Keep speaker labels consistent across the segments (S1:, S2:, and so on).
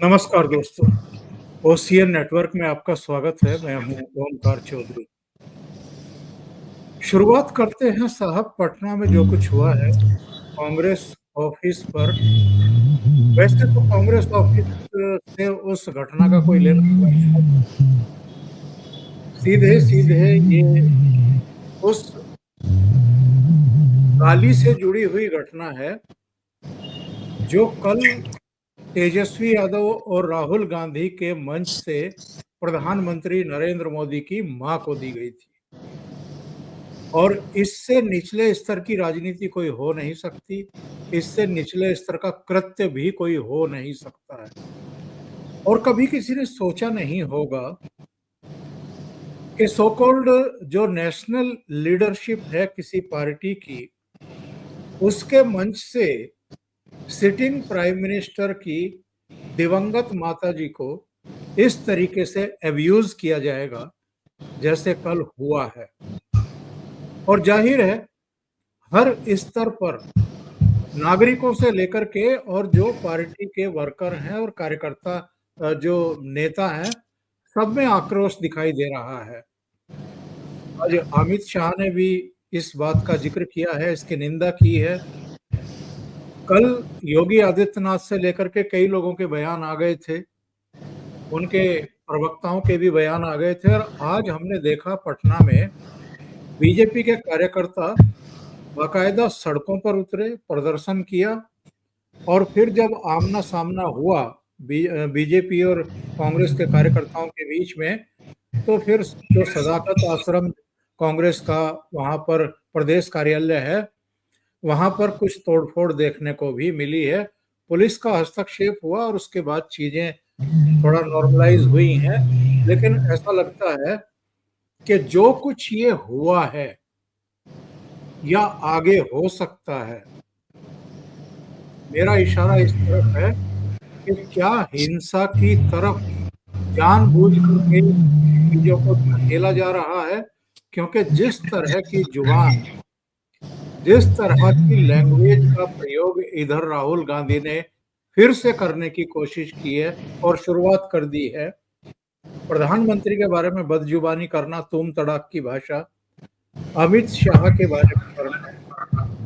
S1: नमस्कार दोस्तों, OCN network में आपका स्वागत है। मैं हूं ओमकार चौधरी। शुरुआत करते हैं साहब, पटना में जो कुछ हुआ है कांग्रेस ऑफिस पर। वैसे तो कांग्रेस ऑफिस से उस घटना का कोई लेना-देना है। सीधे-सीधे ये उस गाली से जुड़ी हुई घटना है, जो कल तेजस्वी यादव और राहुल गांधी के मंच से प्रधानमंत्री नरेंद्र मोदी की मां को दी गई थी। और इससे निचले स्तर की राजनीति कोई हो नहीं सकती, इससे निचले स्तर का कृत्य भी कोई हो नहीं सकता है। और कभी किसी ने सोचा नहीं होगा कि सो कॉल्ड जो नेशनल लीडरशिप है किसी पार्टी की, उसके मंच से सिटिंग प्राइम मिनिस्टर की दिवंगत माताजी को इस तरीके से अब्यूज किया जाएगा जैसे कल हुआ है। और जाहिर है, हर स्तर पर नागरिकों से लेकर के और जो पार्टी के वर्कर हैं और कार्यकर्ता, जो नेता हैं, सब में आक्रोश दिखाई दे रहा है। आज अमित शाह ने भी इस बात का जिक्र किया है, इसकी निंदा की है। कल योगी आदित्यनाथ से लेकर के कई लोगों के बयान आ गए थे, उनके प्रवक्ताओं के भी बयान आ गए थे। और आज हमने देखा पटना में बीजेपी के कार्यकर्ता बाकायदा सड़कों पर उतरे, प्रदर्शन किया। और फिर जब आमना-सामना हुआ बीजेपी और कांग्रेस के कार्यकर्ताओं के बीच में, तो फिर जो सदाकत आश्रम कांग्रेस का वहाँ पर प्रदेश कार्यालय है, वहाँ पर कुछ तोड़-फोड़ देखने को भी मिली है। पुलिस का हस्तक्षेप हुआ और उसके बाद चीज़ें थोड़ा नॉर्मलाइज़ हुई हैं। लेकिन ऐसा लगता है कि जो कुछ ये हुआ है या आगे हो सकता है, मेरा इशारा इस तरफ है कि क्या हिंसा की तरफ जानबूझ करके चीज़ों को धकेला जा रहा है? क्योंकि जिस तरह की जुबान, जिस तरह की लैंग्वेज का प्रयोग इधर राहुल गांधी ने फिर से करने की कोशिश की है और शुरुआत कर दी है, प्रधानमंत्री के बारे में बदजुबानी करना, तुम तड़ाक की भाषा, अमित शाह के बारे में करना,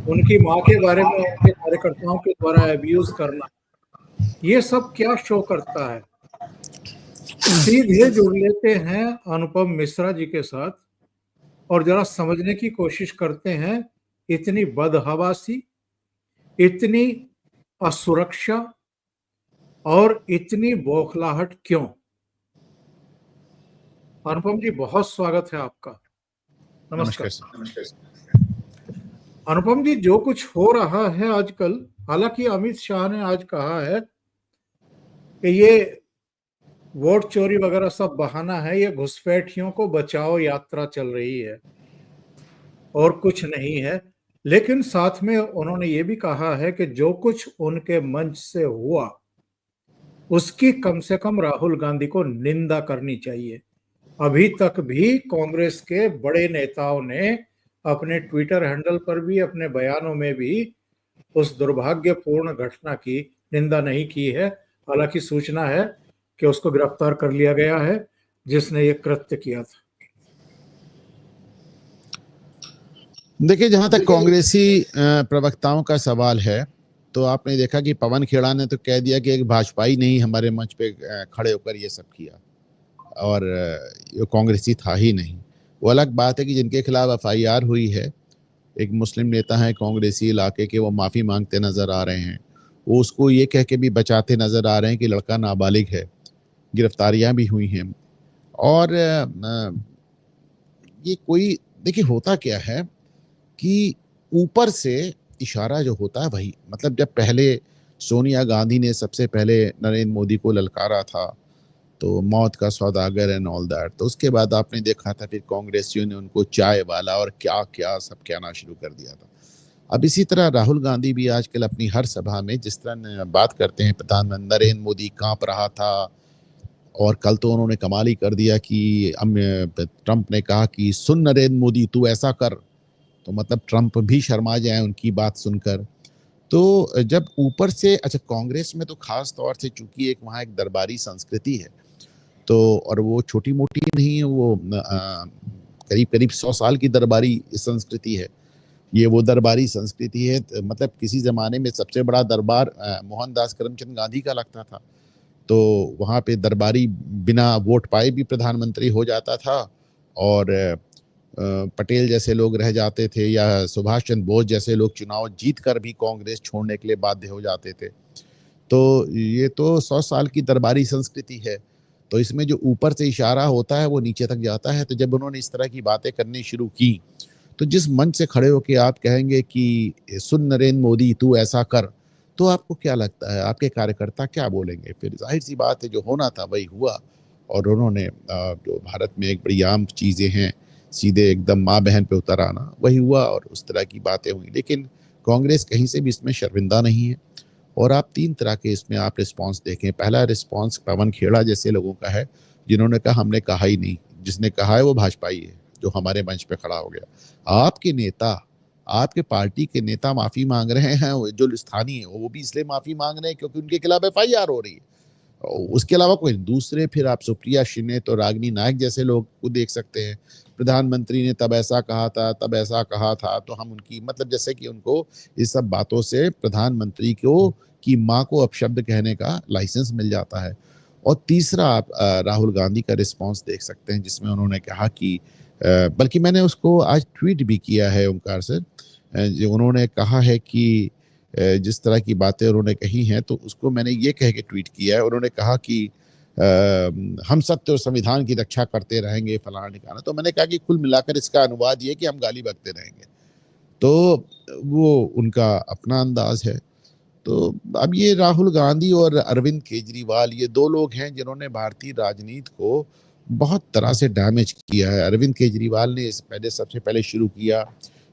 S1: उनकी माँ के बारे में उनके कार्यकर्ताओं के द्वारा अब्यूज़ करना, ये सब क्या शो करता है? सीधे जुड़ लेते हैं अनुपम मिश्रा जी के साथ और जरा समझने की कोशिश करते हैं, इतनी बदहवासी, इतनी असुरक्षा और इतनी बौखलाहट क्यों? अनुपम जी, बहुत स्वागत है आपका।
S2: नमस्कार
S1: नमस्कार।
S2: सर।
S1: अनुपम जी, जो कुछ हो रहा है आजकल, हालांकि अमित शाह ने आज कहा है कि ये वोट चोरी वगैरह सब बहाना है, ये घुसपैठियों को बचाओ यात्रा चल रही है और कुछ नहीं है। लेकिन साथ में उन्होंने ये भी कहा है कि जो कुछ उनके मंच से हुआ, उसकी कम से कम राहुल गांधी को निंदा करनी चाहिए। अभी तक भी कांग्रेस के बड़े नेताओं ने अपने ट्विटर हैंडल पर भी, अपने बयानों में भी उस दुर्भाग्यपूर्ण घटना की निंदा नहीं की है। हालांकि सूचना है कि उसको गिरफ्तार कर लिया गया है जिसने ये कृत्य किया था।
S2: देखिए, जहां तक कांग्रेसी प्रवक्ताओं का सवाल है, तो आपने देखा कि पवन खेड़ा ने तो कह दिया कि एक भाजपाई ने ही हमारे मंच पे खड़े होकर ये सब किया और ये कांग्रेसी था ही नहीं। वो अलग बात है कि जिनके खिलाफ एफआईआर हुई है, एक मुस्लिम नेता है कांग्रेसी इलाके के, वो माफ़ी मांगते नजर आ रहे हैं। वो उसको ये कह के भी बचाते नजर आ रहे हैं कि लड़का नाबालिग है। गिरफ्तारियां भी हुई हैं। और ये कोई, देखिए होता क्या है कि ऊपर से इशारा जो होता है वही, मतलब जब पहले सोनिया गांधी ने सबसे पहले नरेंद्र मोदी को ललकारा था, तो मौत का सौदागर एंड ऑल दैट, तो उसके बाद आपने देखा था फिर कांग्रेसियों ने उनको चाय वाला और क्या क्या सब कहना शुरू कर दिया था। अब इसी तरह राहुल गांधी भी आजकल अपनी हर सभा में जिस तरह बात करते हैं, प्रधानमंत्री नरेंद्र मोदी कांप रहा था, और कल तो उन्होंने कमाल ही कर दिया कि ट्रंप ने कहा कि सुन नरेंद्र मोदी, तू ऐसा कर, तो मतलब ट्रंप भी शर्मा जाए उनकी बात सुनकर। तो जब ऊपर से अच्छा कांग्रेस में तो खास तौर से चूंकि एक वहाँ एक दरबारी संस्कृति है, तो और वो छोटी-मोटी नहीं है, वो करीब-करीब 100 साल की दरबारी संस्कृति है। ये वो दरबारी संस्कृति है, मतलब किसी ज़माने में सबसे बड़ा दरबार मोहनदास करमचंद गांधी का लगता था। तो वहाँ पे दरबारी बिना वोट पाए भी प्रधानमंत्री हो जाता था, और पटेल जैसे लोग रह जाते थे, या सुभाष चंद्र बोस जैसे लोग चुनाव जीत कर भी कांग्रेस छोड़ने के लिए बाध्य हो जाते थे। तो ये तो 100 साल की दरबारी संस्कृति है। तो इसमें जो ऊपर से इशारा होता है वो नीचे तक जाता है। तो जब उन्होंने इस तरह की बातें करनी शुरू की, तो जिस मंच से खड़े होके आप कहेंगे कि सुन नरेंद्र मोदी तू ऐसा कर, तो आपको क्या लगता है आपके कार्यकर्ता क्या बोलेंगे? फिर ज़ाहिर सी बात है जो होना था वही हुआ, और उन्होंने जो भारत में एक बड़ी आम चीज़ें हैं, सीधे एकदम माँ बहन पे उतर आना, वही हुआ और उस तरह की बातें हुई। लेकिन कांग्रेस कहीं से भी इसमें शर्मिंदा नहीं है। और आप 3 तरह के इसमें आप रिस्पॉन्स देखें। पहला रिस्पॉन्स पवन खेड़ा जैसे लोगों का है, जिन्होंने कहा हमने कहा ही नहीं, जिसने कहा है वो भाजपाई है, जो हमारे मंच पे खड़ा हो गया। आपके नेता, आपके पार्टी के नेता माफ़ी माँग रहे हैं, वो जो स्थानीय है, वो भी इसलिए माफ़ी माँग रहे हैं क्योंकि उनके खिलाफ एफआईआर हो रही है। उसके अलावा कोई दूसरे, फिर आप सुप्रिया शिने तो रागिनी नायक जैसे लोग को देख सकते हैं। प्रधानमंत्री ने तब ऐसा कहा था, तब ऐसा कहा था, तो हम उनकी मतलब जैसे कि उनको इस सब बातों से प्रधानमंत्री को की माँ को अपशब्द कहने का लाइसेंस मिल जाता है। और तीसरा आप राहुल गांधी का रिस्पॉन्स देख सकते हैं, जिसमें उन्होंने कहा कि बल्कि मैंने उसको आज ट्वीट भी किया है ओंकार सर, जो उन्होंने कहा है कि जिस तरह की बातें उन्होंने कही हैं, तो उसको मैंने ये कह के ट्वीट किया है। उन्होंने कहा कि हम सत्य और संविधान की रक्षा करते रहेंगे, फलाना ठिकाना। तो मैंने कहा कि कुल मिलाकर इसका अनुवाद ये कि हम गाली बकते रहेंगे। तो वो उनका अपना अंदाज है। तो अब ये राहुल गांधी और अरविंद केजरीवाल, ये 2 लोग हैं जिन्होंने भारतीय राजनीति को बहुत तरह से डैमेज किया है। अरविंद केजरीवाल ने इस पहले सबसे पहले शुरू किया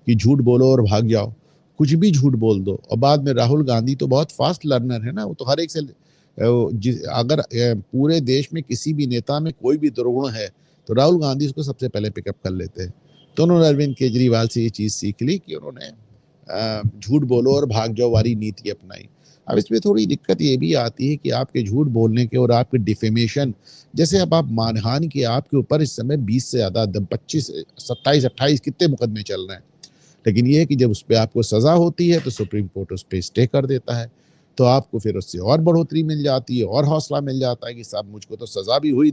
S2: कि झूठ बोलो और भाग जाओ, कुछ भी झूठ बोल दो। और बाद में राहुल गांधी तो बहुत फास्ट लर्नर है ना, वो तो हर एक से अगर पूरे देश में किसी भी नेता में कोई भी दुर्गुण है, तो राहुल गांधी उसको सबसे पहले पिकअप कर लेते हैं। तो उन्होंने अरविंद केजरीवाल से ये चीज़ सीख ली कि उन्होंने झूठ बोलो और भाग जाओ वाली नीति अपनाई। अब इसमें थोड़ी दिक्कत ये भी आती है कि आपके झूठ बोलने के और आपके डिफेमेशन, जैसे अब आप मानहानि के आपके ऊपर इस समय 20 से ज़्यादा 25, 27, 28 कितने मुकदमे चल रहे हैं। लेकिन ये है कि जब उस पर आपको सज़ा होती है तो सुप्रीम कोर्ट उस पर स्टे कर देता है, तो आपको फिर उससे और बढ़ोतरी मिल जाती है और हौसला मिल जाता है कि साहब मुझको तो सज़ा भी हुई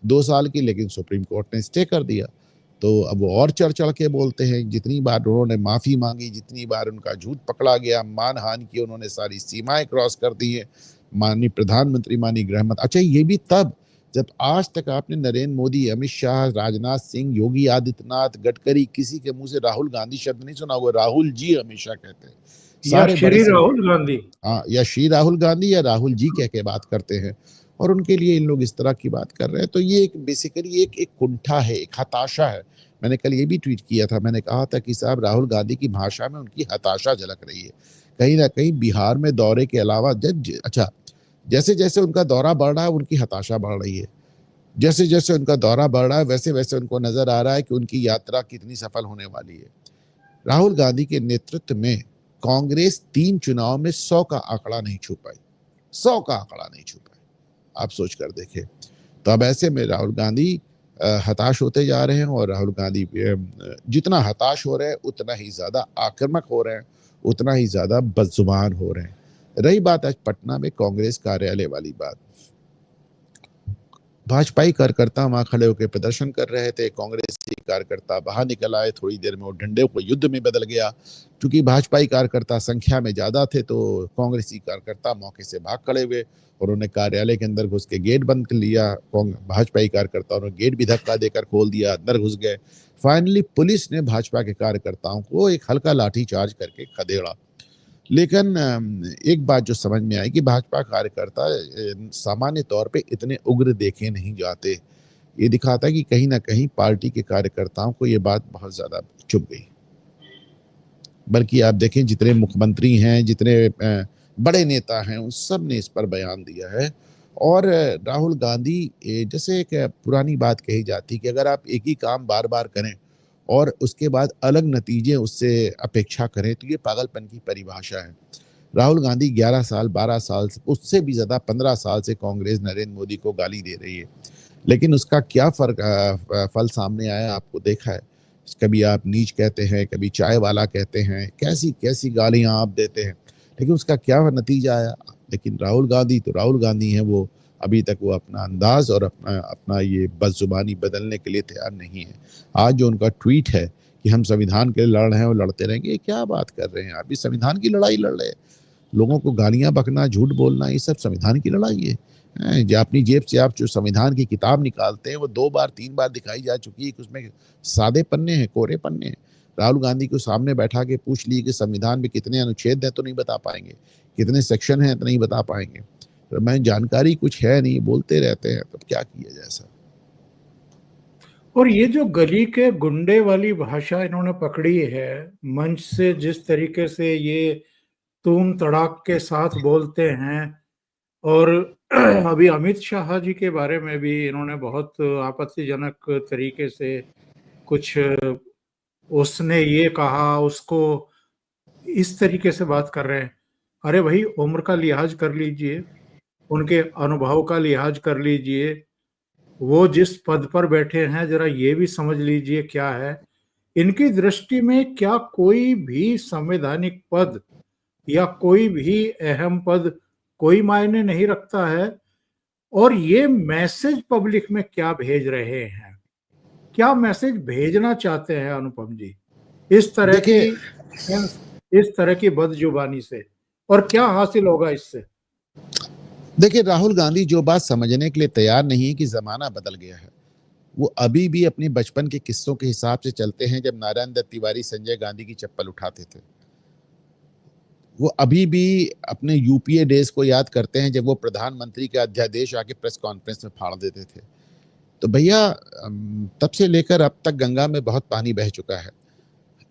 S2: 2 साल की, लेकिन सुप्रीम कोर्ट ने स्टे कर दिया। तो अब वो और चढ़-चढ़ के बोलते हैं। जितनी बार उन्होंने माफ़ी माँगी, जितनी बार उनका झूठ पकड़ा गया, मानहानि की उन्होंने सारी सीमाएँ क्रॉस कर दी हैं। माननीय प्रधानमंत्री, माननीय गृहमंत्री, अच्छा ये भी तब जब आज तक आपने नरेंद्र मोदी, अमित शाह, राजनाथ सिंह, योगी आदित्यनाथ, गडकरी, किसी के मुँह से राहुल गांधी शब्द नहीं सुना होगा। राहुल जी हमेशा कहते हैं।
S1: या
S2: सारे बड़े
S1: श्री
S2: से
S1: राहुल गांधी।
S2: हाँ, या श्री राहुल गांधी या राहुल जी कह के बात करते हैं, और उनके लिए इन लोग इस तरह की बात कर रहे हैं। तो ये एक बेसिकली एक एक कुंठा है, एक हताशा है। मैंने कल ये भी ट्वीट किया था, मैंने कहा था कि साहब राहुल गांधी की भाषा में उनकी हताशा झलक रही है। कहीं ना कहीं बिहार में दौरे के अलावा अच्छा, जैसे जैसे उनका दौरा बढ़ रहा है उनकी हताशा बढ़ रही है। जैसे जैसे उनका दौरा बढ़ रहा है वैसे वैसे उनको नजर आ रहा है कि उनकी यात्रा कितनी सफल होने वाली है। राहुल गांधी के नेतृत्व में कांग्रेस 3 चुनाव में 100 का आंकड़ा नहीं छू पाई, 100 का आंकड़ा नहीं छू पाई। आप सोच कर देखें। तो अब ऐसे में राहुल गांधी हताश होते जा रहे हैं, और राहुल गांधी जितना हताश हो रहे हैं उतना ही ज्यादा आक्रामक हो रहे हैं, उतना ही ज्यादा बदजुबान हो रहे हैं। रही बात आज पटना में कांग्रेस कार्यालय वाली बात, भाजपाई कार्यकर्ता वहां खड़े होकर प्रदर्शन कर रहे थे। कांग्रेसी कार्यकर्ता बाहर निकल आए, थोड़ी देर में वो डंडे को युद्ध में बदल गया। क्योंकि भाजपाई कार्यकर्ता संख्या में ज्यादा थे, तो कांग्रेसी कार्यकर्ता मौके से भाग खड़े हुए और उन्होंने कार्यालय के अंदर घुस के गेट बंद कर लिया। भाजपाई कार्यकर्ताओं ने गेट भी धक्का देकर खोल दिया, अंदर घुस गए। फाइनली पुलिस ने भाजपा के कार्यकर्ताओं को एक हल्का लाठीचार्ज करके खदेड़ा। लेकिन एक बात जो समझ में आई कि भाजपा कार्यकर्ता सामान्य तौर पे इतने उग्र देखे नहीं जाते। ये दिखाता है कि कहीं ना कहीं पार्टी के कार्यकर्ताओं को ये बात बहुत ज्यादा चुभ गई। बल्कि आप देखें जितने मुख्यमंत्री हैं, जितने बड़े नेता हैं, उन सब ने इस पर बयान दिया है। और राहुल गांधी, जैसे एक पुरानी बात कही जाती कि अगर आप एक ही काम बार बार करें और उसके बाद अलग नतीजे उससे अपेक्षा करें, तो ये पागलपन की परिभाषा है। राहुल गांधी 11 साल 12 साल से, उससे भी ज्यादा 15 साल से कांग्रेस नरेंद्र मोदी को गाली दे रही है, लेकिन उसका क्या फल सामने आया आपको देखा है? कभी आप नीच कहते हैं, कभी चाय वाला कहते हैं, कैसी कैसी गालियां आप देते हैं, लेकिन उसका क्या नतीजा आया? लेकिन राहुल गांधी तो राहुल गांधी है, वो अभी तक वो अपना अंदाज और अपना अपना ये बदजुबानी बदलने के लिए तैयार नहीं है। आज जो उनका ट्वीट है कि हम संविधान के लिए लड़ रहे हैं और लड़ते रहेंगे, क्या बात कर रहे हैं आप? इस संविधान की लड़ाई लड़ रहे हैं? लोगों को गालियां बकना, झूठ बोलना, ये सब संविधान की लड़ाई है? जो अपनी जेब से आप जो संविधान की किताब निकालते हैं, वो 2 बार 3 बार दिखाई जा चुकी है कि उसमें सादे पन्ने हैं, कोरे पन्ने हैं। राहुल गांधी को सामने बैठा के पूछ ली कि संविधान में कितने अनुच्छेद हैं, तो नहीं बता पाएंगे, कितने सेक्शन हैं तो नहीं बता पाएंगे। तो मैं जानकारी कुछ है नहीं, बोलते रहते हैं, तो क्या किया जाए सर?
S1: और ये जो गली के गुंडे वाली भाषा इन्होंने पकड़ी है, मंच से जिस तरीके से ये तूम तड़ाक के साथ बोलते हैं, और अभी अमित शाह जी के बारे में भी इन्होंने बहुत आपत्तिजनक तरीके से कुछ, उसने ये कहा, उसको इस तरीके से बात कर रहे हैं। अरे भाई, उम्र का लिहाज कर लीजिए, उनके अनुभव का लिहाज कर लीजिए, वो जिस पद पर बैठे हैं जरा ये भी समझ लीजिए क्या है। इनकी दृष्टि में क्या कोई भी संवैधानिक पद या कोई भी अहम पद कोई मायने नहीं रखता है? और ये मैसेज पब्लिक में क्या भेज रहे हैं, क्या मैसेज भेजना चाहते हैं अनुपम जी इस तरह की,
S2: देखिए
S1: इस तरह की बदजुबानी से, और क्या हासिल होगा इससे?
S2: देखिए राहुल गांधी जो बात समझने के लिए तैयार नहीं है कि जमाना बदल गया है, वो अभी भी अपने बचपन के किस्सों के हिसाब से चलते हैं, जब नारायण दत्त तिवारी संजय गांधी की चप्पल उठाते थे। वो अभी भी अपने यूपीए डेज को याद करते हैं, जब वो प्रधानमंत्री के अध्यादेश आके प्रेस कॉन्फ्रेंस में फाड़ देते थे। तो भैया तब से लेकर अब तक गंगा में बहुत पानी बह चुका है,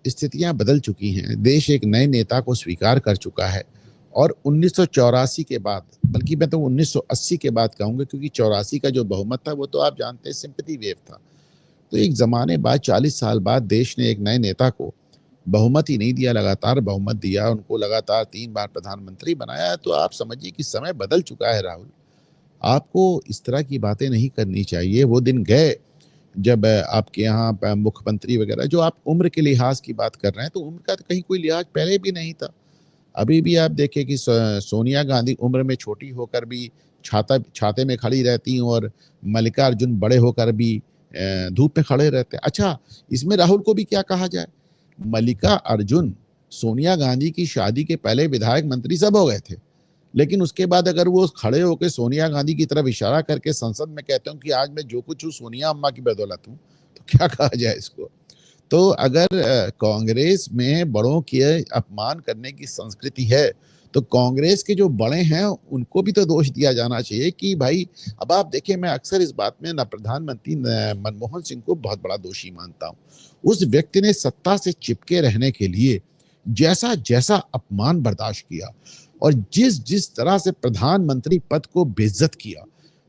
S2: स्थितियां बदल चुकी हैं, देश एक नए नेता को स्वीकार कर चुका है। और 1984 के बाद, बल्कि मैं तो 1980 के बाद कहूंगा, क्योंकि 84 का जो बहुमत था वो तो आप जानते हैं सिंपैथी वेव था। तो एक जमाने बाद 40 साल बाद देश ने एक नए नेता को बहुमत ही नहीं दिया, लगातार बहुमत दिया, उनको लगातार 3 बार प्रधानमंत्री बनाया। तो आप समझिए कि समय बदल चुका है राहुल। आपको इस तरह की बातें नहीं करनी चाहिए। वो दिन गए जब आपके यहाँ मुख्यमंत्री वगैरह, जो आप उम्र के लिहाज की बात कर रहे हैं, तो उम्र का तो कहीं कोई लिहाज पहले भी नहीं था। अभी भी आप देखिए कि सोनिया गांधी उम्र में छोटी होकर भी छाते में खड़ी रहती, और मल्लिकार्जुन बड़े होकर भी धूप में खड़े रहते हैं। अच्छा, इसमें राहुल को भी क्या कहा जाए? मल्लिका अर्जुन सोनिया गांधी की शादी के पहले विधायक मंत्री सब हो गए थे, लेकिन उसके बाद अगर वो खड़े होकर सोनिया गांधी की तरफ इशारा करके संसद में कहते हूँ कि आज मैं जो कुछ हूँ सोनिया अम्मा की बदौलत हूँ, तो क्या कहा जाए इसको? तो अगर कांग्रेस में बड़ों के अपमान करने की संस्कृति है, तो कांग्रेस के जो बड़े हैं उनको भी तो दोष दिया जाना चाहिए कि भाई, अब आप देखिए, मैं अक्सर इस बात में प्रधानमंत्री मनमोहन सिंह को बहुत बड़ा दोषी मानता हूँ। उस व्यक्ति ने सत्ता से चिपके रहने के लिए जैसा जैसा अपमान बर्दाश्त किया, और जिस जिस तरह से प्रधानमंत्री पद को बेइज्जत किया,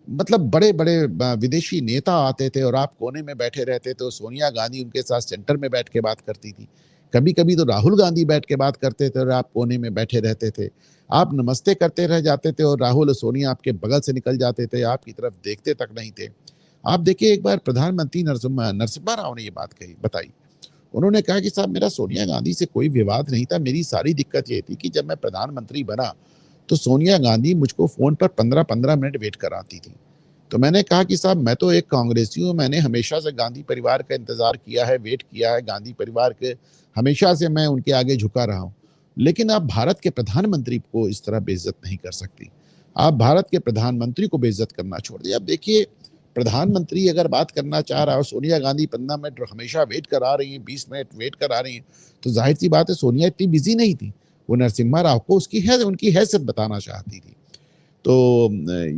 S2: मतलब बड़े बड़े विदेशी नेता आते थे और आप कोने में बैठे रहते थे, सोनिया गांधी उनके साथ सेंटर में बैठ के बात करती थी। कभी कभी तो राहुल गांधी बैठ के बात करते थे और आप कोने में बैठे रहते थे। आप नमस्ते करते रह जाते थे और राहुल और सोनिया आपके बगल से निकल जाते थे, आपकी तरफ देखते तक नहीं थे। आप देखिए, एक बार प्रधानमंत्री नरसिम्हा राव ने ये बात कही, बताई। उन्होंने कहा कि साहब, मेरा सोनिया गांधी से कोई विवाद नहीं था, मेरी सारी दिक्कत ये थी कि जब मैं प्रधानमंत्री बना तो सोनिया गांधी मुझको फोन पर 15-15 मिनट वेट कराती थी। तो मैंने कहा कि साहब, मैं तो एक कांग्रेसी हूँ, मैंने हमेशा से गांधी परिवार का इंतजार किया है, वेट किया है, गांधी परिवार के हमेशा से मैं उनके आगे झुका रहा हूँ, लेकिन आप भारत के प्रधानमंत्री को इस तरह बेइज्जत नहीं कर सकती। आप भारत के प्रधानमंत्री को बेइज्जत करना छोड़ दिया। अब देखिए, प्रधानमंत्री अगर बात करना चाह रहा है और सोनिया गांधी 15 मिनट हमेशा वेट करा रही हैं, 20 मिनट वेट करा रही हैं, तो जाहिर सी बात है सोनिया इतनी बिजी नहीं थी, वो नरसिम्हा राव को उनकी हैसियत बताना चाहती थी। तो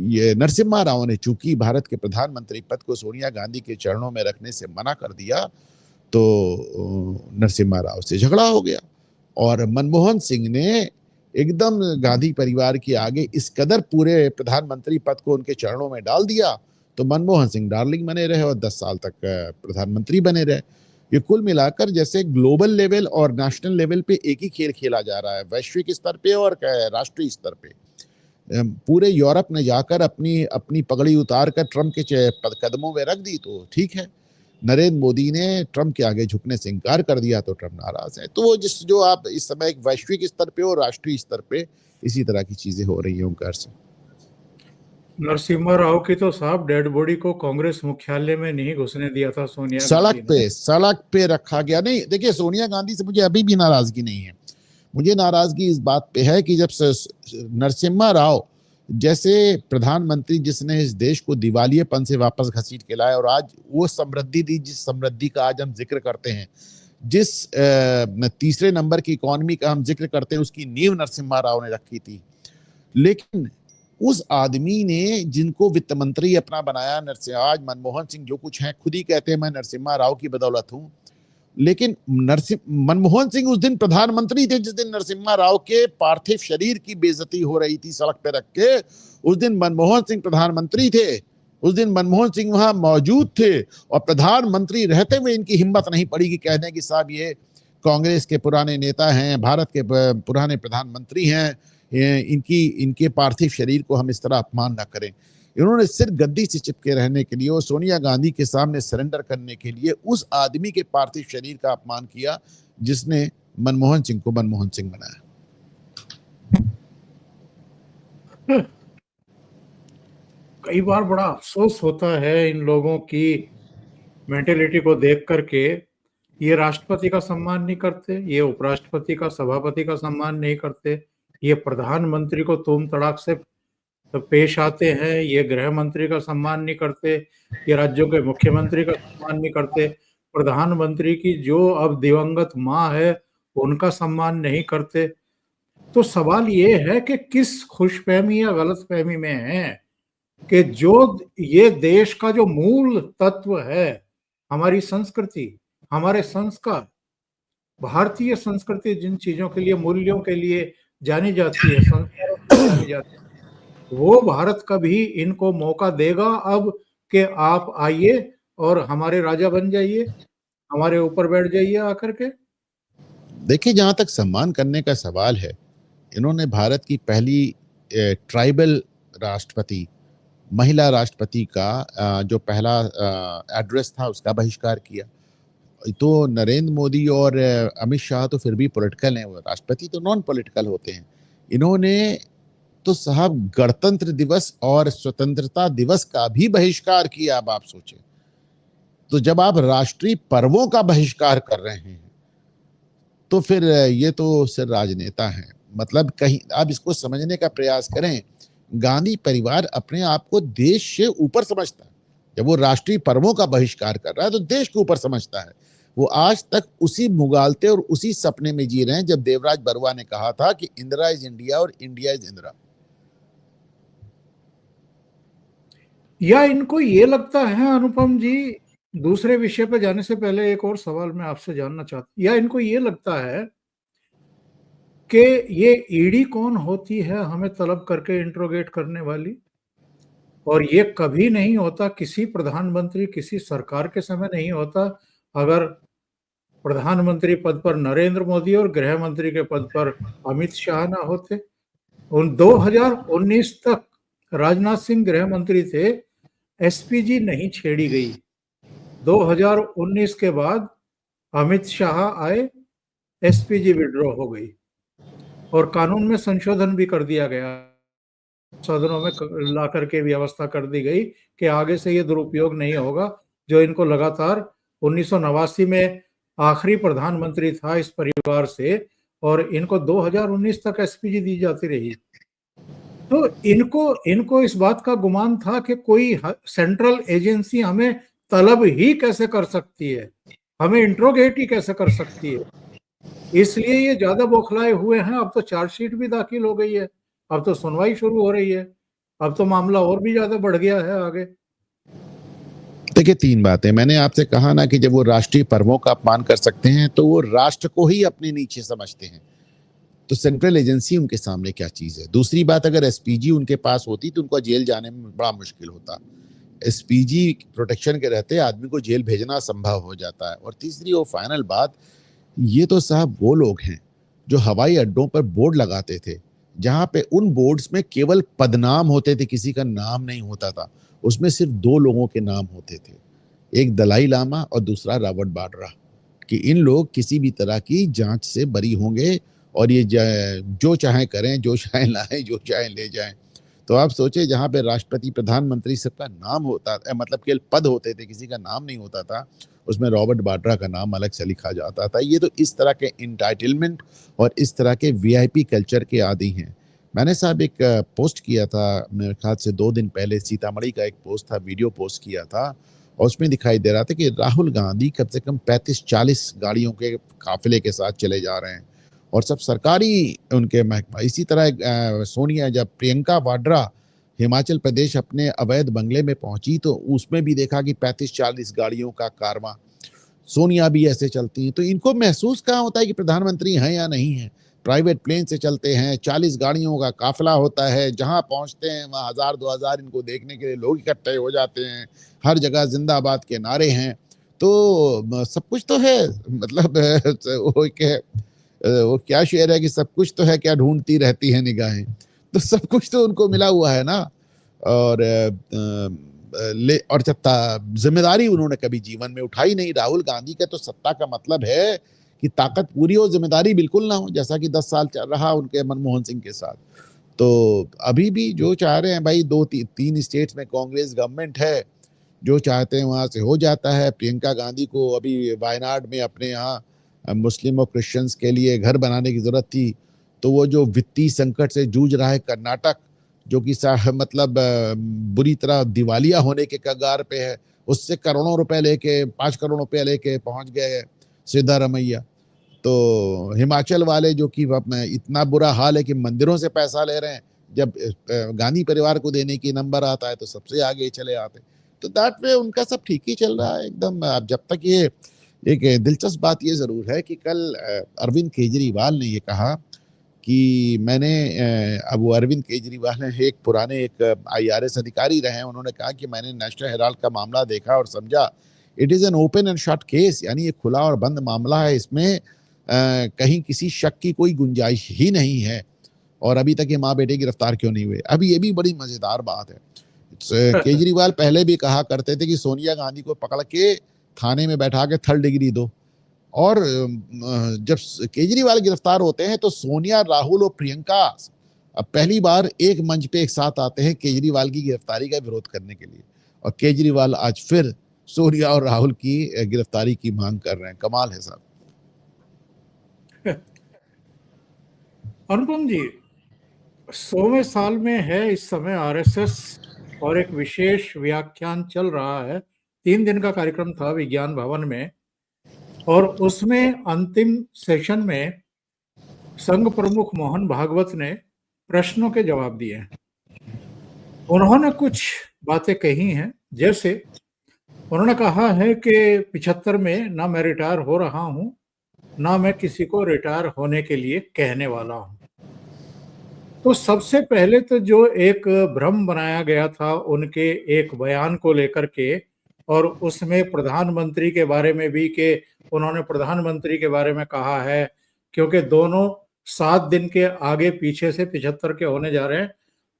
S2: ये नरसिम्हा राव ने चूंकि भारत के प्रधानमंत्री पद को सोनिया गांधी के चरणों में रखने से मना कर दिया, तो नरसिम्हा राव से झगड़ा हो गया। और मनमोहन सिंह ने एकदम गांधी परिवार के आगे इस कदर पूरे प्रधानमंत्री पद को उनके चरणों में डाल दिया, तो मनमोहन सिंह डार्लिंग बने रहे और 10 साल तक प्रधानमंत्री बने रहे। ये कुल मिलाकर जैसे ग्लोबल लेवल और नेशनल लेवल पे एक ही खेल खेला जा रहा है, वैश्विक स्तर पे और राष्ट्रीय स्तर पे। पूरे यूरोप ने जाकर अपनी अपनी पगड़ी उतार कर ट्रंप के कदमों में रख दी तो ठीक है, नरेंद्र मोदी ने ट्रंप के आगे झुकने से इनकार कर दिया तो ट्रंप नाराज है। तो वो जो आप इस समय एक वैश्विक स्तर पे और राष्ट्रीय स्तर पे इसी तरह की चीजें हो रही हैं ओंकार से।
S1: नरसिम्हा राव की तो साहब डेड बॉडी को कांग्रेस मुख्यालय में नहीं घुसने दिया था सोनिया गांधी ने।
S2: सड़क पे रखा गया। नहीं देखिए, सोनिया गांधी से मुझे अभी भी नाराजगी नहीं है। मुझे नाराजगी इस बात पे है कि जब नरसिम्हा राव जैसे प्रधानमंत्री जिसने इस देश को दिवालियेपन से वापस घसीट के लाया और आज वो समृद्धि दी, जिस समृद्धि का आज हम जिक्र करते हैं, जिस तीसरे नंबर की इकोनॉमी का हम जिक्र करते हैं, उसकी नींव नरसिम्हा राव ने रखी थी। लेकिन उस आदमी ने जिनको वित्त मंत्री अपना बनाया, आज मनमोहन सिंह जो कुछ है खुद ही कहते हैं मैं नरसिम्हा राव की बदौलत हूं, लेकिन मनमोहन सिंह उस दिन प्रधानमंत्री थे जिस दिन नरसिम्हा राव के पार्थिव शरीर की बेइज्जती हो रही थी सड़क पे रख के। उस दिन मनमोहन सिंह प्रधानमंत्री थे, उस दिन मनमोहन सिंह वहां मौजूद थे और प्रधानमंत्री रहते हुए इनकी हिम्मत नहीं पड़ी कि कह दें कि साहब ये कांग्रेस के पुराने नेता हैं, भारत के पुराने प्रधानमंत्री हैं, इनके पार्थिव शरीर को हम इस तरह अपमान ना करें। इन्होंने सिर्फ गद्दी से चिपके रहने के लिए और सोनिया गांधी के सामने सरेंडर करने के लिए उस आदमी के पार्थिव शरीर का अपमान किया जिसने मनमोहन सिंह को मनमोहन सिंह बनाया।
S1: कई बार बड़ा अफसोस होता है इन लोगों की मेंटेलिटी को देख करके। ये राष्ट्रपति का सम्मान नहीं करते, ये उपराष्ट्रपति का, सभापति का सम्मान नहीं करते, ये प्रधानमंत्री को तूम तड़ाक से पेश आते हैं, ये गृह मंत्री का सम्मान नहीं करते, ये राज्यों के मुख्यमंत्री का सम्मान नहीं करते, प्रधानमंत्री की जो अब दिवंगत माँ है उनका सम्मान नहीं करते। तो सवाल ये है कि किस खुशफहमी या गलतफहमी में है कि जो ये देश का जो मूल तत्व है, हमारी संस्कृति, हमारे संस्कार, भारतीय संस्कृति जिन चीजों के लिए, मूल्यों के लिए जानी जाती है, संस्कारों के लिए जानी जाती है, वो भारत कभी इनको मौका देगा अब कि आप आइए और हमारे राजा बन जाइए, हमारे ऊपर बैठ जाइए आकर के?
S2: देखिए, जहां तक सम्मान करने का सवाल है, इन्होंने भारत की पहली ट्राइबल राष्ट्रपति, महिला राष्ट्रपति का जो पहला एड्रेस था उसका बहिष्कार किया। तो नरेंद्र मोदी और अमित शाह तो फिर भी पॉलिटिकल हैं, वो राष्ट्रपति तो नॉन पॉलिटिकल होते हैं। इन्होंने तो साहब गणतंत्र दिवस और स्वतंत्रता दिवस का भी बहिष्कार किया। अब आप सोचें, तो जब आप राष्ट्रीय पर्वों का बहिष्कार कर रहे हैं तो फिर ये तो सिर्फ राजनेता हैं। मतलब कहीं आप इसको समझने का प्रयास करें, गांधी परिवार अपने आप को देश से ऊपर समझता है। जब वो राष्ट्रीय पर्वों का बहिष्कार कर रहा है तो देश के ऊपर समझता है। वो आज तक उसी मुगालते और उसी सपने में जी रहे हैं जब देवराज बरुआ ने कहा था कि इंदिरा इज इंडिया और इंडिया इज इंदिरा।
S1: या इनको ये लगता है, अनुपम जी, दूसरे विषय पर जाने से पहले एक और सवाल मैं आपसे जानना चाहता हूं, या इनको ये लगता है कि ये ईडी कौन होती है हमें तलब करके इंट्रोगेट करने वाली, और ये कभी नहीं होता, किसी प्रधानमंत्री, किसी सरकार के समय नहीं होता अगर प्रधानमंत्री पद पर नरेंद्र मोदी और गृह मंत्री के पद पर अमित शाह ना होते। उन 2019 तक राजनाथ सिंह गृह मंत्री थे, एसपीजी नहीं छेड़ी गई। 2019 के बाद अमित शाह आए, एसपीजी विड्रॉ हो गई और कानून में संशोधन भी कर दिया गया, सदनों में ला करके व्यवस्था कर दी गई कि आगे से ये दुरुपयोग नहीं होगा। जो इनको लगातार 1989 में आखिरी प्रधानमंत्री था इस परिवार से, और इनको 2019 तक एसपीजी दी जाती रही। तो इनको इस बात का गुमान था कि कोई सेंट्रल एजेंसी हमें तलब ही कैसे कर सकती है, हमें इंट्रोगेट ही कैसे कर सकती है। इसलिए ये ज्यादा बौखलाए हुए हैं। अब तो चार्जशीट भी दाखिल हो गई है, अब तो सुनवाई शुरू हो रही है, अब तो मामला और भी ज्यादा बढ़ गया है आगे।
S2: देखिए, तीन बातें मैंने आपसे कहा ना कि जब वो राष्ट्रीय पर्वों का अपमान कर सकते हैं तो वो राष्ट्र को ही अपने नीचे समझते हैं, तो सेंट्रल एजेंसी उनके सामने क्या चीज है। दूसरी बात, अगर एसपीजी उनके पास होती तो उनको जेल जाने में बड़ा मुश्किल होता। एसपीजी प्रोटेक्शन के रहते आदमी को जेल भेजना संभव हो जाता है। और तीसरी और फाइनल बात, ये तो साहब वो लोग हैं जो हवाई अड्डों पर बोर्ड लगाते थे, जहां पे उन बोर्ड्स में केवल पदनाम होते थे, किसी का नाम नहीं होता था। उसमें सिर्फ 2 लोगों के नाम होते थे, एक दलाई लामा और दूसरा रॉबर्ट वाड्रा, कि इन लोग किसी भी तरह की जांच से बरी होंगे और ये जो चाहे करें, जो चाहे लाएं, जो चाहे ले जाएं। तो आप सोचे, जहां पे राष्ट्रपति, प्रधानमंत्री सबका नाम होता, मतलब केवल पद होते थे, किसी का नाम नहीं होता था, उसमें रॉबर्ट वाड्रा का नाम अलग से लिखा जाता था। ये तो इस तरह के इंटाइटलमेंट और इस तरह के वीआईपी कल्चर के आदी हैं। मैंने साहब एक पोस्ट किया था, मेरे ख्याल से 2 दिन पहले, सीतामढ़ी का एक पोस्ट था, वीडियो पोस्ट किया था, और उसमें दिखाई दे रहा था कि राहुल गांधी कम से कम 35-40 गाड़ियों के काफिले के साथ चले जा रहे हैं, और सब सरकारी उनके महकमा। इसी तरह सोनिया, जब प्रियंका वाड्रा हिमाचल प्रदेश अपने अवैध बंगले में पहुंची, तो उसमें भी देखा कि 35-40 गाड़ियों का कारवां। सोनिया भी ऐसे चलती हैं, तो इनको महसूस कहाँ होता है कि प्रधानमंत्री हैं या नहीं है। प्राइवेट प्लेन से चलते हैं, 40 गाड़ियों का काफिला होता है, जहां पहुंचते हैं वहां 1000-2000 इनको देखने के लिए लोग इकट्ठे हो जाते हैं, हर जगह जिंदाबाद के नारे हैं। तो सब कुछ तो है, मतलब वो क्या शेर है कि सब कुछ तो है, क्या ढूंढती रहती है निगाहें। तो सब कुछ तो उनको मिला हुआ है ना। और और जिम्मेदारी उन्होंने कभी जीवन में उठाई नहीं। राहुल गांधी का तो सत्ता का मतलब है कि ताकत पूरी हो, जिम्मेदारी बिल्कुल ना हो, जैसा कि 10 साल चल रहा उनके मनमोहन सिंह के साथ। तो अभी भी जो चाह रहे हैं भाई, 2-3 स्टेट्स में कांग्रेस गवर्नमेंट है, जो चाहते हैं वहां से हो जाता है। प्रियंका गांधी को अभी वायनाड में अपने यहाँ मुस्लिम और क्रिश्चियंस के लिए घर बनाने की जरूरत थी, तो वो जो वित्तीय संकट से जूझ रहा है कर्नाटक, जो कि मतलब बुरी तरह दिवालिया होने के कगार पे है, उससे करोड़ों रुपए लेके, 5 करोड़ रुपए लेके पहुंच गए सिद्धारमैया। तो हिमाचल वाले, जो कि इतना बुरा हाल है कि मंदिरों से पैसा ले रहे हैं, जब गांधी परिवार को देने की नंबर आता है तो सबसे आगे चले आते। तो दैट वे उनका सब ठीक ही चल रहा है एकदम। अब जब तक ये, एक दिलचस्प बात ये जरूर है कि कल अरविंद केजरीवाल ने ये कहा कि मैंने, अब वो अरविंद केजरीवाल है, एक पुराने एक आईआरएस अधिकारी रहे हैं, उन्होंने कहा कि मैंने नेशनल हेराल्ड का मामला देखा और समझा, it is an open and shut case, यानी ये खुला और बंद मामला है, इसमें कहीं किसी शक की कोई गुंजाइश ही नहीं है। और अभी तक ये माँ बेटे गिरफ्तार क्यों नहीं हुए। अभी ये भी बड़ी मजेदार बात है। केजरीवाल पहले भी कहा करते थे कि सोनिया गांधी को पकड़ के थाने में बैठा के 3rd डिग्री दो, और जब केजरीवाल गिरफ्तार होते हैं तो सोनिया, राहुल और प्रियंका अब पहली बार एक मंच पे एक साथ आते हैं केजरीवाल की गिरफ्तारी का विरोध करने के लिए, और केजरीवाल आज फिर सोनिया और राहुल की गिरफ्तारी की मांग कर रहे हैं। कमाल है साहब।
S1: अनुपम जी, 100वें साल में है इस समय आरएसएस, और एक विशेष व्याख्यान चल रहा है। 3 दिन का कार्यक्रम था विज्ञान भवन में, और उसमें अंतिम सेशन में संघ प्रमुख मोहन भागवत ने प्रश्नों के जवाब दिए हैं। उन्होंने कुछ बातें कही हैं, जैसे उन्होंने कहा है कि 75 में ना मैं रिटायर हो रहा हूं, ना मैं किसी को रिटायर होने के लिए कहने वाला हूं। तो सबसे पहले तो जो एक भ्रम बनाया गया था उनके एक बयान को लेकर के, और उसमें प्रधानमंत्री के बारे में भी, कि उन्होंने प्रधानमंत्री के बारे में कहा है, क्योंकि दोनों 7 दिन के आगे पीछे से 75 के होने जा रहे हैं।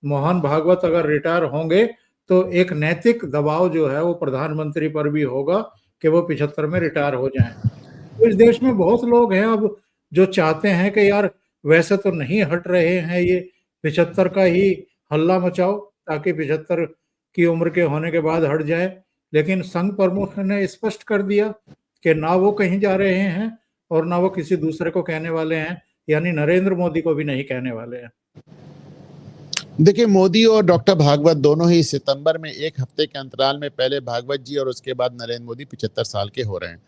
S1: मोहन भागवत अगर रिटायर होंगे तो एक नैतिक दबाव जो है वो प्रधानमंत्री पर भी होगा कि वो 75 में रिटायर हो जाएं। तो इस देश में बहुत लोग हैं अब जो चाहते हैं कि यार वैसे तो नहीं हट रहे हैं, ये 75 का ही हल्ला मचाओ ताकि 75 की उम्र के होने के बाद हट जाए। लेकिन संघ प्रमुख ने स्पष्ट कर दिया कि ना वो कहीं जा रहे हैं और ना वो किसी दूसरे को कहने वाले हैं, यानी नरेंद्र मोदी को भी नहीं कहने वाले हैं।
S2: देखिए, मोदी और डॉक्टर भागवत दोनों ही सितंबर में 1 हफ्ते के अंतराल में, पहले भागवत जी और उसके बाद नरेंद्र मोदी 75 साल के हो रहे हैं।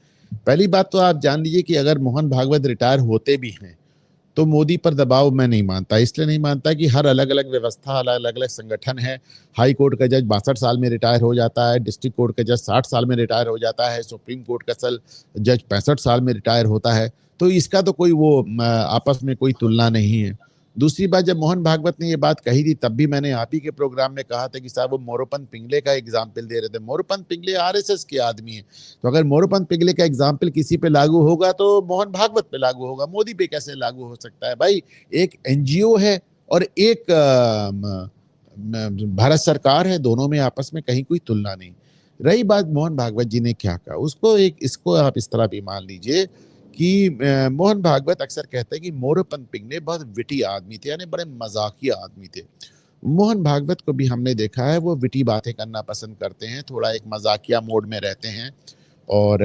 S2: पहली बात तो आप जान लीजिए कि अगर मोहन भागवत रिटायर होते भी हैं तो मोदी पर दबाव मैं नहीं मानता। इसलिए नहीं मानता कि हर अलग अलग व्यवस्था, अलग अलग संगठन है। हाई कोर्ट का जज 62 साल में रिटायर हो जाता है, डिस्ट्रिक्ट कोर्ट का जज 60 साल में रिटायर हो जाता है, सुप्रीम कोर्ट का जज 65 साल में रिटायर होता है। तो इसका तो कोई वो आपस में कोई तुलना नहीं है। दूसरी बात, जब मोहन भागवत ने ये बात कही थी तब भी मैंने आप ही के प्रोग्राम में कहा था कि साहब वो मोरोपंत पिंगले का एग्जाम्पल दे रहे थे। मोरोपंत पिंगले आरएसएस के आदमी है, तो अगर मोरोपंत पिंगले का एग्जाम्पल किसी पे लागू होगा तो मोहन भागवत पे लागू होगा, मोदी पे कैसे लागू हो सकता है भाई? एक एनजीओ है और एक भारत सरकार है, दोनों में आपस में कहीं कोई तुलना नहीं। रही बात मोहन भागवत जी ने क्या कहा, इसको आप इस तरह भी मान लीजिए कि मोहन भागवत अक्सर कहते हैं कि मोरोपंत पिंगले बहुत विटी आदमी थे, यानी बड़े मजाकिया आदमी थे। मोहन भागवत को भी हमने देखा है, वो विटी बातें करना पसंद करते हैं, थोड़ा एक मजाकिया मोड में रहते हैं। और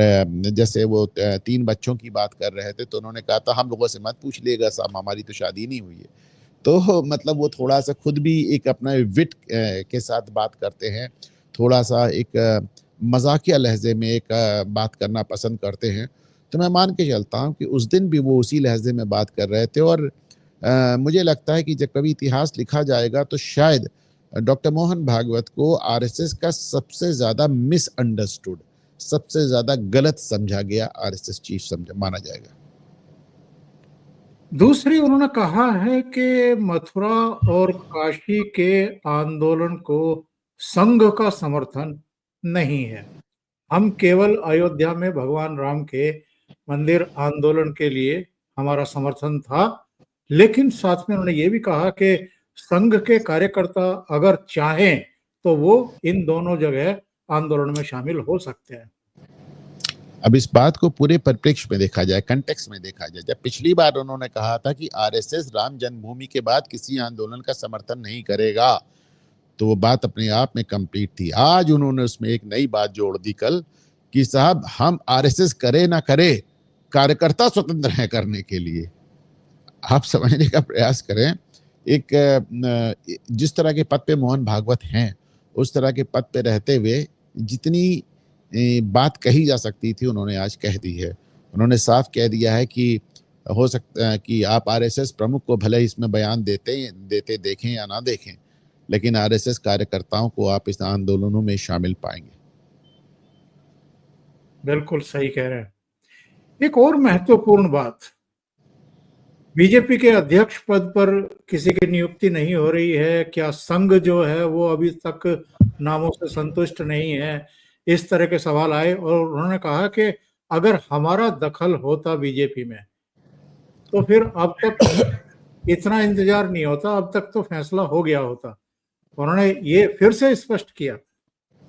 S2: जैसे वो 3 बच्चों की बात कर रहे थे तो उन्होंने कहा था हम लोगों से मत पूछ लिएगा साहब, हमारी तो शादी नहीं हुई है। तो मतलब वो थोड़ा सा खुद भी एक अपना विट के साथ बात करते हैं, थोड़ा सा एक मजाकिया लहजे में एक बात करना पसंद करते हैं। तो मैं मान के चलता हूँ कि उस दिन भी वो उसी लहजे में बात कर रहे थे। और मुझे लगता है कि जब कभी इतिहास लिखा जाएगा तो शायद डॉक्टर मोहन भागवत को आरएसएस का सबसे ज्यादा मिसअंडरस्टूड, सबसे ज्यादा गलत समझा गया आरएसएस चीफ समझा माना जाएगा।
S1: दूसरी, उन्होंने कहा है कि मथुरा और काशी के आंदोलन को संघ का समर्थन नहीं है। हम केवल अयोध्या में भगवान राम के मंदिर आंदोलन के लिए हमारा समर्थन था, लेकिन साथ में उन्होंने ये भी कहा कि संघ के कार्यकर्ता अगर चाहें तो वो इन दोनों जगह आंदोलन में शामिल हो सकते हैं।
S2: अब इस बात को पूरे परिप्रेक्ष्य में देखा जाए, कंटेक्स्ट में देखा जाए, जब पिछली बार उन्होंने कहा था कि आरएसएस राम जन्मभूमि के बाद किसी आंदोलन का समर्थन नहीं करेगा, तो वो बात अपने आप में कंप्लीट थी। आज उन्होंने उसमें एक नई बात जोड़ दी कल कि साहब हम आरएसएस करे ना करे, कार्यकर्ता स्वतंत्र हैं करने के लिए। आप समझने का प्रयास करें, जिस तरह के पद पे मोहन भागवत हैं, उस तरह के पद पे रहते हुए जितनी बात कही जा सकती थी उन्होंने आज कह दी है। उन्होंने साफ कह दिया है कि हो सकता है कि आप आरएसएस प्रमुख को भले इसमें बयान देते देखें या ना देखें, लेकिन आरएसएस कार्यकर्ताओं को आप इस आंदोलनों में शामिल पाएंगे।
S1: बिल्कुल सही कह रहे हैं। एक और महत्वपूर्ण बात, बीजेपी के अध्यक्ष पद पर किसी की नियुक्ति नहीं हो रही है। क्या संघ जो है वो अभी तक नामों से संतुष्ट नहीं है? इस तरह के सवाल आए और उन्होंने कहा कि अगर हमारा दखल होता बीजेपी में तो फिर अब तक इतना इंतजार नहीं होता, अब तक तो फैसला हो गया होता। उन्होंने ये फिर से स्पष्ट किया,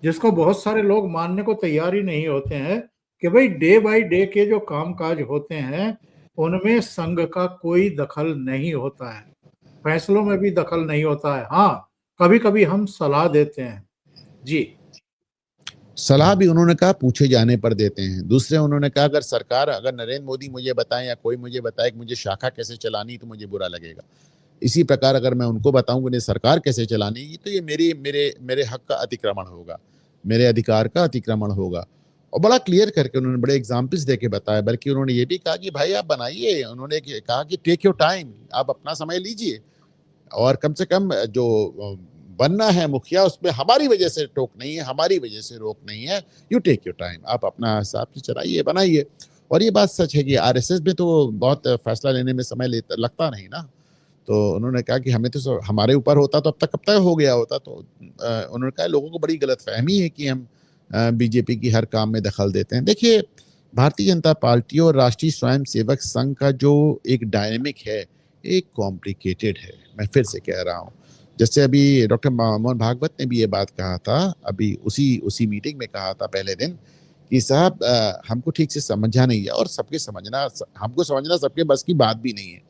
S1: जिसको बहुत सारे लोग मानने को तैयार ही नहीं होते हैं, कि भाई डे बाय डे के जो कामकाज होते हैं उनमें संघ का कोई दखल नहीं होता है, फैसलों में भी दखल नहीं होता है। हाँ, कभी कभी हम सलाह देते हैं। जी,
S2: सलाह भी उन्होंने कहा पूछे जाने पर देते हैं। दूसरे उन्होंने कहा अगर नरेंद्र मोदी मुझे बताएं या कोई मुझे बताए कि मुझे शाखा कैसे चलानी तो मुझे बुरा लगेगा। इसी प्रकार अगर मैं उनको बताऊं कि मुझे सरकार कैसे चलानी है तो ये मेरे हक का अतिक्रमण होगा, मेरे अधिकार का अतिक्रमण होगा। और बड़ा क्लियर करके उन्होंने बड़े एग्जाम्पल्स देके बताया। बल्कि उन्होंने ये भी कहा कि भाई आप बनाइए, उन्होंने कहा कि टेक योर टाइम, आप अपना समय लीजिए और कम से कम जो बनना है मुखिया उसमें हमारी वजह से टोक नहीं है, हमारी वजह से रोक नहीं है। यू टेक योर टाइम, आप अपना हिसाब से चलाइए, बनाइए। और ये बात सच है कि आरएसएस में तो बहुत फैसला लेने में समय लगता नहीं ना। तो उन्होंने कहा कि हमें तो हमारे ऊपर होता तो अब तक हो गया होता। तो उन्होंने कहा लोगों को बड़ी गलतफहमी है कि हम बीजेपी की हर काम में दखल देते हैं। देखिए, भारतीय जनता पार्टी और राष्ट्रीय स्वयंसेवक संघ का जो एक डायनेमिक है, एक कॉम्प्लिकेटेड है। मैं फिर से कह रहा हूँ, जैसे अभी डॉक्टर मोहन भागवत ने भी ये बात कहा था, अभी उसी मीटिंग में कहा था पहले दिन कि साहब हमको ठीक से समझा नहीं है और हमको समझना सबके बस की बात भी नहीं है।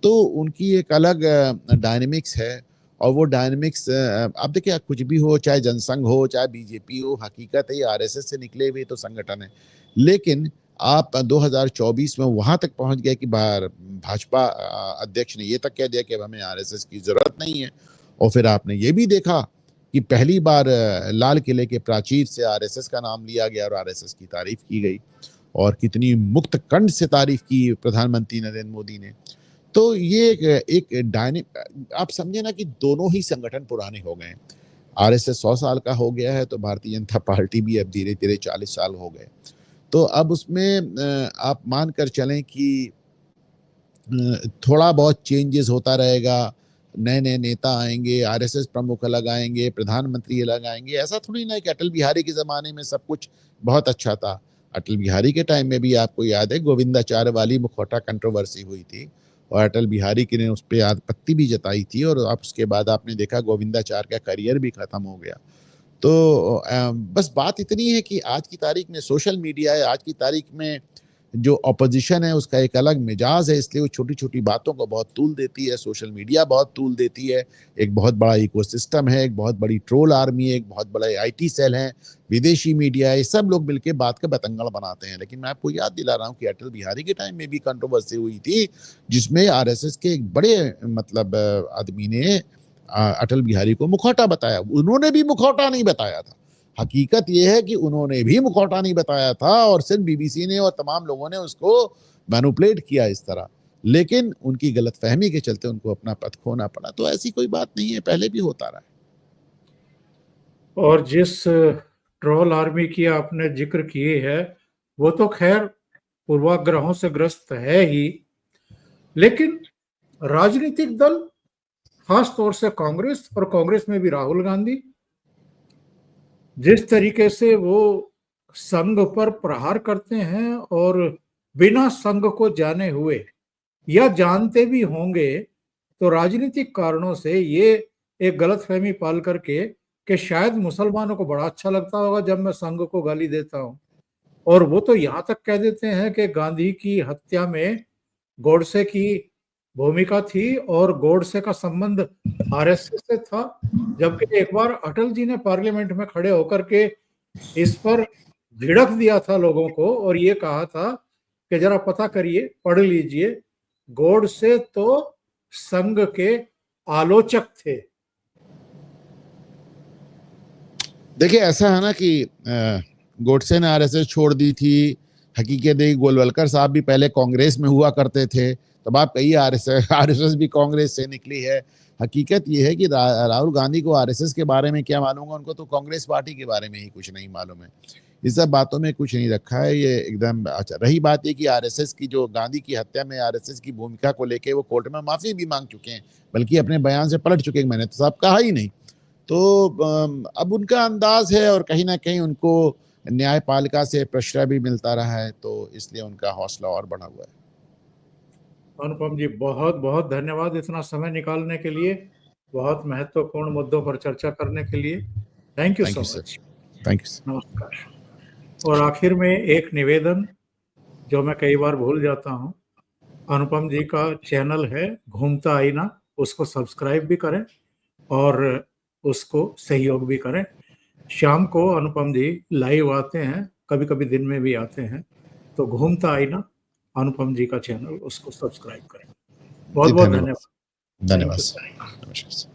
S2: तो उनकी एक अलग डायनेमिक्स है। और वो डायनेमिक्स अब देखिए, कुछ भी हो, चाहे जनसंघ हो चाहे बीजेपी हो, हकीकत है आरएसएस से निकले हुए तो संगठन है। लेकिन आप 2024 में वहां तक पहुंच गए कि भाजपा अध्यक्ष ने ये तक कह दिया कि अब हमें आरएसएस की जरूरत नहीं है। और फिर आपने ये भी देखा कि पहली बार लाल किले के प्राचीर से आरएसएस का नाम लिया गया और आरएसएस की तारीफ की गई, और कितनी मुक्त कंठ से तारीफ की प्रधानमंत्री नरेंद्र मोदी ने। तो ये एक आप समझे ना कि दोनों ही संगठन पुराने हो गए। आरएसएस 100 साल का हो गया है तो भारतीय जनता पार्टी भी अब धीरे धीरे 40 साल हो गए। तो अब उसमें आप मान कर चलें कि थोड़ा बहुत चेंजेस होता रहेगा, नए-नए नेता आएँगे, आरएसएस प्रमुख अलग आएँगे, प्रधानमंत्री अलग आएँगे। ऐसा थोड़ी ना है कि अटल बिहारी के ज़माने में सब कुछ बहुत अच्छा था। अटल बिहारी के टाइम में भी आपको याद है गोविंदाचार्य वाली मुखौटा कंट्रोवर्सी हुई थी और अटल बिहारी की ने उस पे आपत्ति भी जताई थी और आप उसके बाद आपने देखा गोविंदाचार्य का करियर भी खत्म हो गया। तो बस बात इतनी है कि आज की तारीख में सोशल मीडिया है, आज की तारीख में जो ऑपोजिशन है उसका एक अलग मिजाज है, इसलिए वो छोटी-छोटी बातों को बहुत तूल देती है, सोशल मीडिया बहुत तूल देती है। एक बहुत बड़ा इकोसिस्टम है, एक बहुत बड़ी ट्रोल आर्मी है, एक बहुत बड़ा आईटी सेल है, विदेशी मीडिया है, ये सब लोग मिलके बात का बतंगड़ बनाते हैं। लेकिन मैं आपको याद दिला रहा हूँ कि अटल बिहारी के टाइम में भी कंट्रोवर्सी हुई थी, जिसमें आरएसएस के एक बड़े मतलब आदमी ने अटल बिहारी को मुखौटा बताया। उन्होंने भी मुखौटा नहीं बताया था। हकीकत ये है कि उन्होंने भी मुखौटा नहीं बताया था और सिर्फ बीबीसी ने और तमाम लोगों ने उसको मैनिपुलेट किया इस तरह। लेकिन उनकी गलतफहमी के चलते उनको अपना पद खोना पड़ा। तो ऐसी कोई बात नहीं है, पहले भी होता रहा है।
S1: और जिस ट्रोल आर्मी की आपने जिक्र किए है, वो तो खैर पूर्वाग्रहों से ग्रस्त है ही, लेकिन राजनीतिक दल, खास तौर से कांग्रेस, और कांग्रेस में भी राहुल गांधी, जिस तरीके से वो संघ पर प्रहार करते हैं और बिना संघ को जाने हुए या जानते भी होंगे तो राजनीतिक कारणों से ये एक गलतफहमी पाल करके कि शायद मुसलमानों को बड़ा अच्छा लगता होगा जब मैं संघ को गाली देता हूं, और वो तो यहां तक कह देते हैं कि गांधी की हत्या में गोडसे की भूमिका थी और गोडसे का संबंध आरएसएस से था, जबकि एक बार अटल जी ने पार्लियामेंट में खड़े होकर के इस पर झिड़क दिया था लोगों को और ये कहा था कि जरा पता करिए, पढ़ लीजिए, गोडसे तो संघ के आलोचक थे।
S2: देखिए ऐसा है ना कि गोडसे ने आरएसएस छोड़ दी थी। हकीकत है गोलवलकर साहब भी पहले कांग्रेस में हुआ करते थे, तब आप कहिए आरएसएस भी कांग्रेस से निकली है। हकीकत ये है कि राहुल गांधी को आरएसएस के बारे में क्या मालूम है, उनको तो कांग्रेस पार्टी के बारे में ही कुछ नहीं मालूम है। इस सब बातों में कुछ नहीं रखा है, ये एकदम अच्छा। रही बात ये कि आरएसएस की जो गांधी की हत्या में आरएसएस की भूमिका को लेके वो कोर्ट में माफी भी मांग चुके हैं, बल्कि अपने बयान से पलट चुके हैं। मैंने तो साहब कहा ही नहीं। तो अब उनका अंदाज है और कहीं ना कहीं उनको न्यायपालिका से प्रेशर भी मिलता रहा है, तो इसलिए उनका हौसला और बढ़ा हुआ है।
S1: अनुपम जी, बहुत बहुत धन्यवाद इतना समय निकालने के लिए, बहुत महत्वपूर्ण मुद्दों पर चर्चा करने के लिए। Thank you
S2: thank
S1: so
S2: you sir.
S1: Much.
S2: Thank you sir.
S1: नमस्कार। और आखिर में एक निवेदन जो मैं कई बार भूल जाता हूँ, अनुपम जी का चैनल है घूमता आईना, उसको सब्सक्राइब भी करें और उसको सहयोग भी करें। शाम को अनुपम जी लाइव आते हैं, कभी कभी दिन में भी आते हैं, तो घूमता आईना अनुपम जी का चैनल, उसको सब्सक्राइब करें। बहुत
S2: जी
S1: बहुत
S2: धन्यवाद।
S1: धन्यवाद। थैंक
S2: धन्यवाद
S1: यू।
S2: सर। नमस्कार।